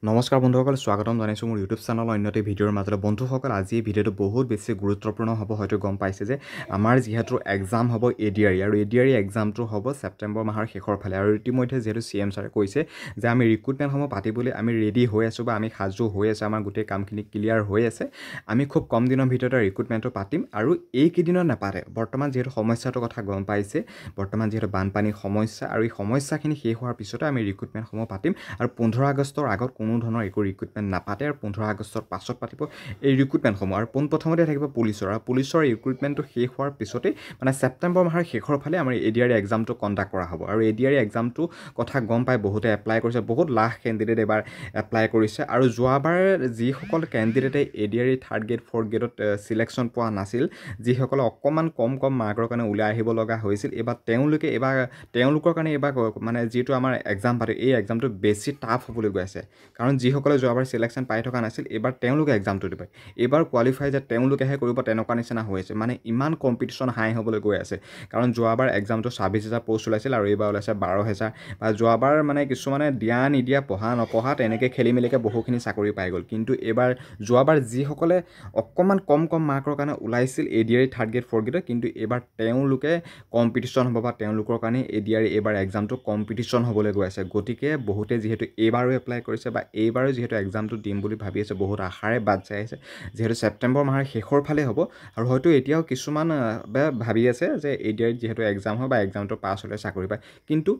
নমস্কাৰ বন্ধুসকল, স্বাগতম জনাইছোঁ মোৰ ইউটিউব চেনেলৰ অন্য এটা ভিডিঅ'ৰ মাজলৈ। বন্ধুসকল, আজি এই ভিডিঅ'টো বহুত বেছি গুৰুত্বপূৰ্ণ হ'ব। হয়তো গম পাইছে যে আমাৰ যিহেতু এক্সাম হ'ব ADRE আৰু ADRE এক্সামটো হ'ব ছেপ্টেম্বৰ মাহৰ শেষৰ ফালে। আৰু ইতিমধ্যে যিহেতু CM ছাৰে কৈছে যে আমি ৰিক্ৰুটমেণ্টসমূহ পাতিবলৈ আমি ৰেডি হৈ আছোঁ বা আমি সাজু হৈ আছোঁ, আমাৰ গোটেই কামখিনি ক্লিয়াৰ হৈ আছে। আমি খুব কম দিনৰ ভিতৰতে ৰিক্ৰুটমেণ্টটো পাতিম আৰু এইকেইদিনত নাপাতে। বৰ্তমান যিহেতু সমস্যাটোৰ কথা গম পাইছে, বৰ্তমান যিহেতু বানপানীৰ সমস্যা আৰু এই সমস্যাখিনি শেষ হোৱাৰ পিছতে আমি ৰিক্ৰুটমেণ্টসমূহ পাতিম আৰু 15 আগষ্টৰ আগত কোনো ধৰণৰ একো ৰিক্ৰুটমেণ্ট নাপাতে আৰু 15 আগষ্টৰ পাছত পাতিব এই ৰিক্ৰুটমেণ্টসমূহ। আৰু পোনপ্ৰথমতে থাকিব পুলিচৰ, আৰু পুলিচৰ ৰিক্ৰুটমেণ্টটো শেষ হোৱাৰ পিছতেই মানে ছেপ্টেম্বৰ মাহৰ শেষৰ ফালে আমাৰ ADRE এক্সামটো কণ্ডাক্ট কৰা হ'ব। আৰু ADRE এক্সামটো কথা গম পাই বহুতে এপ্লাই কৰিছে, বহুত লাখ কেণ্ডিডেট এবাৰ এপ্লাই কৰিছে। আৰু যোৱাবাৰ যিসকল কেণ্ডিডেটে ADRE 3rd গ্ৰেড 4th গ্ৰেডত ছিলেকশ্যন পোৱা নাছিল, যিসকলে অকণমান কম মাৰ্কৰ কাৰণে ওলাই আহিব লগা হৈছিল, তেওঁলোকৰ কাৰণে এইবাৰ মানে যিটো আমাৰ এক্সাম পাতে এই এক্সামটো বেছি টাফ হ'বলৈ গৈ আছে। কাৰণ যিসকলে যোৱাবাৰ ছিলেকশ্যন পাই থকা নাছিল, এইবাৰ তেওঁলোকে এক্সামটো দিব। এইবাৰ কোৱালিফাই যে তেওঁলোকেহে কৰিব তেনেকুৱা নিচিনা হৈ আছে। মানে ইমান কম্পিটিশ্যন হাই হ'বলৈ গৈ আছে। কাৰণ যোৱাবাৰ এক্সামটো 26,000 পোষ্ট ওলাইছিল আৰু এইবাৰ ওলাইছে 12,000। বা যোৱাবাৰ মানে কিছুমানে দিয়া নিদিয়া, পঢ়া নপঢ়া তেনেকৈ খেলি মেলিকৈ বহুখিনি চাকৰি পাই গ'ল। কিন্তু যোৱাবাৰ যিসকলে অকণমান কম মাৰ্কৰ কাৰণে ওলাইছিল ADRE 3rd গ্ৰেড 4th গ্ৰেডত, কিন্তু এইবাৰ তেওঁলোকে কম্পিটিশ্যন হ'ব বা তেওঁলোকৰ কাৰণে ADRE এইবাৰ এক্সামটো কম্পিটিশ্যন হ'বলৈ গৈ আছে। গতিকে বহুতে যিহেতু এইবাৰো এপ্লাই কৰিছে বা এইবাৰো যিহেতু এক্সামটো দিম বুলি ভাবি আছে, বহুত আশাৰে বাট চাই আছে। যিহেতু ছেপ্টেম্বৰ মাহৰ শেষৰ ফালে হ'ব আৰু হয়তো এতিয়াও কিছুমান ভাবি আছে যে ADRE যিহেতু এক্সাম হয় বা এক্সামটো পাছ হ'লে চাকৰি পায়, কিন্তু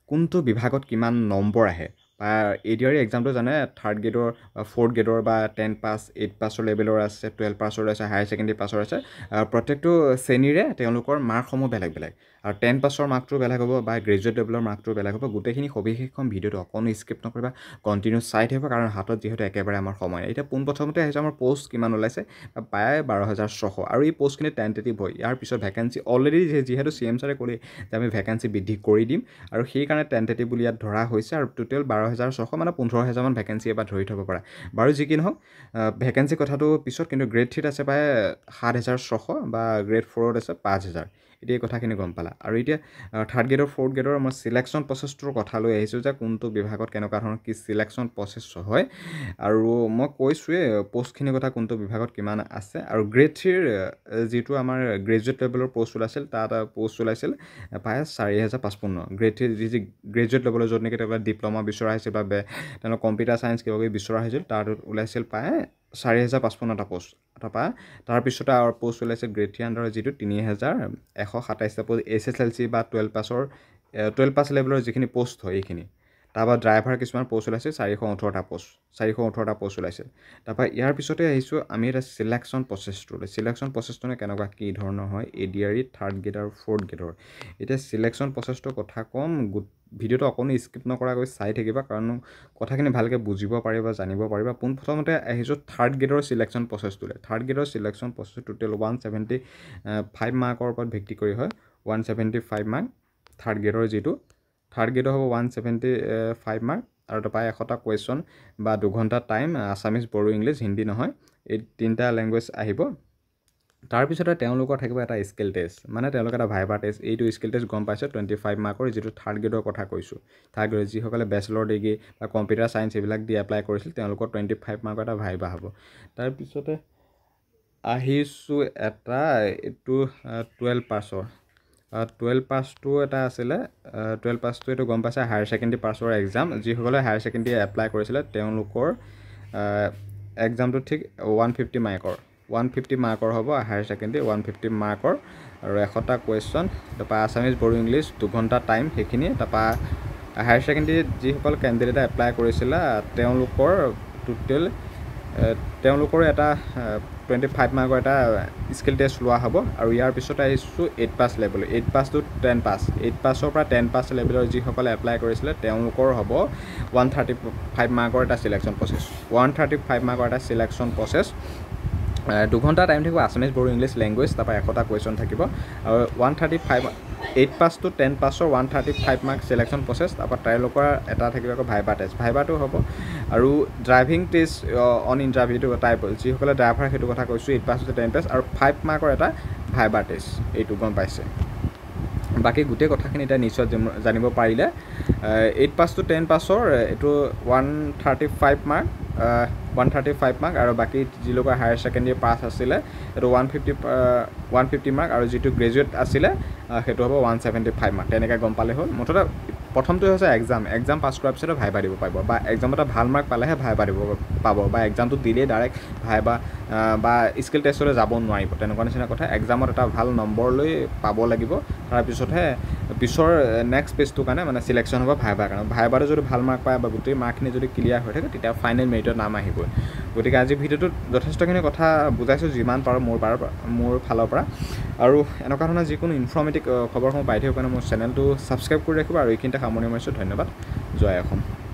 কোনটো বিভাগত কিমান নম্বৰ আহে বা ADRE এক্সামটো জানে 3rd গ্ৰেডৰ 4th গ্ৰেডৰ বা 10 পাছ 8 পাছৰ লেভেলৰ আছে, 12 পাছৰ আছে, হায়াৰ ছেকেণ্ডেৰী পাছৰ আছে। প্ৰত্যেকটো শ্ৰেণীৰে তেওঁলোকৰ মাৰ্কসমূহ বেলেগ বেলেগ। আৰু 10 পাছৰ মাৰ্কটো বেলেগ হ'ব বা গ্ৰেজুৱেট লেভেলৰ মাৰ্কটো বেলেগ হ'ব। গোটেইখিনি সবিশেষখন ভিডিঅ'টো অকণো স্কিপ নকৰিবা, কণ্টিনিউ চাই থাকিব, কাৰণ হাতত যিহেতু একেবাৰে আমাৰ সময় নাই। এতিয়া পোনপ্ৰথমতে আহিছে আমাৰ পষ্ট কিমান ওলাইছে, প্ৰায় 12,600। আৰু এই পষ্টখিনি টেণ্টেটিভ হয়। ইয়াৰ পিছত ভেকেঞ্চি অলৰেডি যিহেতু CM ছাৰে ক'লে যে আমি ভেকেঞ্চি বৃদ্ধি কৰি দিম, আৰু সেইকাৰণে টেণ্টেটিভ বুলি ইয়াত ধৰা হৈছে। আৰু টোটেল 12,600 মানে 15,000মান ভেকেঞ্চি এবাৰ ধৰি থ'ব পৰা। বাৰু যি কি নহওক, ভেকেঞ্চি কথাটো পিছত। কিন্তু গ্ৰেড 3ত আছে প্ৰায় 7,600 বা গ্ৰেড 4ত আছে 5,000। এতিয়া এই কথাখিনি গম পালা। আৰু এতিয়া 3rd গ্ৰেডৰ 4th গ্ৰেডৰ মই ছিলেকশ্যন প্ৰচেছটোৰ কথা লৈ আহিছোঁ যে কোনটো বিভাগত কেনেকুৱা ধৰণৰ কি ছিলেকশ্যন প্ৰচেছ হয়। আৰু মই কৈছোঁৱেই পষ্টখিনিৰ কথা, কোনটো বিভাগত কিমান আছে। আৰু গ্ৰেড 3ৰ যিটো আমাৰ গ্ৰেজুৱেট লেভেলৰ পষ্ট ওলাইছিল, তাত পষ্ট ওলাইছিল প্ৰায় 4,055। গ্ৰেড 3 যি গ্ৰেজুৱেট লেভেলৰ য'ত নেকি তেওঁলোকে ডিপ্ল'মা বিচৰা হৈছিল বা তেওঁলোকৰ কম্পিউটাৰ চায়েন্স কিবা কিবি বিচৰা হৈছিল, তাত ওলাইছিল প্ৰায় 4,055টা পষ্ট। তাৰপিছতে আৰু পষ্ট ওলাইছে গ্ৰেড 3 আণ্ডাৰৰ যিটো 3,127টা পষ্ট SSLC বা 12 পাছ লেভেলৰ যিখিনি পষ্ট হয় এইখিনি। তাৰপৰা ড্ৰাইভাৰ কিছুমান পষ্ট ওলাইছে 418টা পষ্ট ওলাইছিল। তাৰপৰা ইয়াৰ পিছতে আহিছোঁ আমি এটা ছিলেকশ্যন প্ৰচেছটোলৈ। ছিলেকশ্যন প্ৰচেছটো কেনেকুৱা কি ধৰণৰ হয় ADRE 3rd গ্ৰেড আৰু 4th গ্ৰেডৰ। এতিয়া ছিলেকশ্যন প্ৰচেছটোৰ কথা ক'ম, ভিডিঅ'টো অকণো স্কিপ নকৰাকৈ চাই থাকিবা, কাৰণ কথাখিনি ভালকৈ বুজিব পাৰিবা, জানিব পাৰিবা। পোনপ্ৰথমতে আহিছোঁ 3rd গ্ৰেডৰ ছিলেকশ্যন প্ৰচেছটোলৈ। 3rd গ্ৰেডৰ ছিলেকশ্যন প্ৰচেছ টোটেল 175 মাৰ্কৰ ওপৰত ভিত্তি কৰি হয়। 175 মাৰ্ক 3rd গ্ৰেডৰ যিটো 3rd গ্ৰেডৰ হ'ব 175 মাৰ্ক। আৰু তাৰপৰা 100টা কুৱেশ্যন বা 2 ঘণ্টা টাইম, আছামিজ, বড়ো, ইংলিছ, হিন্দী নহয়, এই 3টা লেংগুৱেজ আহিব। তাৰপিছতে তেওঁলোকৰ থাকিব এটা স্কিল টেষ্ট, মানে তেওঁলোকে এটা ভাইভা টেষ্ট। এইটো স্কিল টেষ্ট গম পাইছে 25 মাৰ্কৰ, যিটো 3rd গ্ৰেডৰ কথা কৈছোঁ। 3rd গ্ৰেড যিসকলে বেচেলৰ ডিগ্ৰী বা কম্পিউটাৰ চায়েন্স এইবিলাক দি এপ্লাই কৰিছিল, তেওঁলোকৰ 25 মাৰ্কৰ এটা ভাইভা হ'ব। তাৰপিছতে আহিছোঁ এইটো 12 পাছৰ। 12 পাছটো এটা আছিলে, 12 পাছটো এইটো গম পাইছে হায়াৰ ছেকেণ্ডেৰী পাছৰ এক্সাম। যিসকলে হায়াৰ ছেকেণ্ডেৰী এপ্লাই কৰিছিলে তেওঁলোকৰ এক্সামটো ঠিক 150 মাৰ্কৰ হ'ব। হায়াৰ ছেকেণ্ডেৰী 150 মাৰ্কৰ আৰু 100টা কুৱেশ্যন, তাৰপৰা আছামিজ, বড়ো, ইংলিছ 2 ঘণ্টা টাইম সেইখিনি। তাৰপৰা হায়াৰ ছেকেণ্ডেৰীত যিসকল কেণ্ডিডেটে এপ্লাই কৰিছিলে তেওঁলোকৰ এটা 25 মাৰ্কৰ এটা স্কিল টেষ্ট লোৱা হ'ব। আৰু ইয়াৰ পিছতে আহিছোঁ 8 পাছ লেভেল। 8 পাছ টু 10 পাছ। 8 পাছৰ পৰা 10 পাছ লেভেলৰ যিসকলে এপ্লাই কৰিছিলে তেওঁলোকৰ হ'ব 135 মাৰ্কৰ এটা ছিলেকশ্যন প্ৰচেছ। 135 মাৰ্কৰ এটা ছিলেকশ্যন প্ৰচেছ। 2 ঘণ্টা টাইম থাকিব, আছামিজ, বড়ো, ইংলিছ লেংগুৱেজ, তাৰপৰা 100টা কুৱেশ্যন থাকিব। আৰু 8 পাছ টু 10 পাছৰ 135 মাৰ্ক ছিলেকশ্যন প্ৰচেছ। তাৰপৰা তেওঁলোকৰ এটা থাকিব আকৌ ভাইভা টেষ্ট। ভাইভাটো হ'ব আৰু ড্ৰাইভিং টেষ্ট অন ইণ্টাৰভিউটো টাইপ, যিসকলে ড্ৰাইভাৰ সেইটো কথা কৈছোঁ। 8 পাছ টু 10 পাছ আৰু 5 মাৰ্কৰ এটা ভাইভা টেষ্ট, এইটো গম পাইছে। বাকী গোটেই কথাখিনি এতিয়া নিশ্চয় জানিব পাৰিলে। 8 পাছ টু 10 পাছৰ এইটো 135 মাৰ্ক 135 মাৰ্ক আৰু বাকী যিলোকৰ হায়াৰ ছেকেণ্ডেৰী পাছ আছিলে এইটো 150 মাৰ্ক আৰু যিটো গ্ৰেজুৱেট আছিলে সেইটো হ'ব 175 মাৰ্ক তেনেকৈ গম পালে হ'ল মুঠতে প্ৰথমটো হৈছে এক্সাম পাছ কৰাৰ পিছতে ভাইবা দিব পাৰিব বা এক্সামত ভাল মাৰ্ক পালেহে ভাইবা দিব পাব বা এক্সামটো দিলেই ডাইৰেক্ট ভাইবা বা স্কিল টেষ্টলৈ যাব নোৱাৰিব তেনেকুৱা নিচিনা কথা এক্সামত এটা ভাল নম্বৰ লৈ পাব লাগিব তাৰপিছতহে পিছৰ নেক্সট পেজটোৰ কাৰণে মানে চিলেকশ্যন হ'ব ভাইবাৰ কাৰণে ভাইবাৰে যদি ভাল মাৰ্ক পায় বা গোটেই মাৰ্কখিনি যদি ক্লিয়াৰ হৈ থাকে তেতিয়া ফাইনেল মেৰিটত নাম আহিবই গতিকে আজি ভিডিঅ'টোত যথেষ্টখিনি কথা বুজাইছোঁ যিমান পাৰোঁ মোৰ ফালৰ পৰা আৰু এনেকুৱা ধৰণৰ যিকোনো ইনফৰ্মেটিভ খবৰসমূহ পাই থাকিবৰ কাৰণে মোৰ চেনেলটো ছাবস্ক্ৰাইব কৰি ৰাখিব আৰু এইখিনিতে সামৰণি মাৰিছোঁ ধন্যবাদ জয় অসম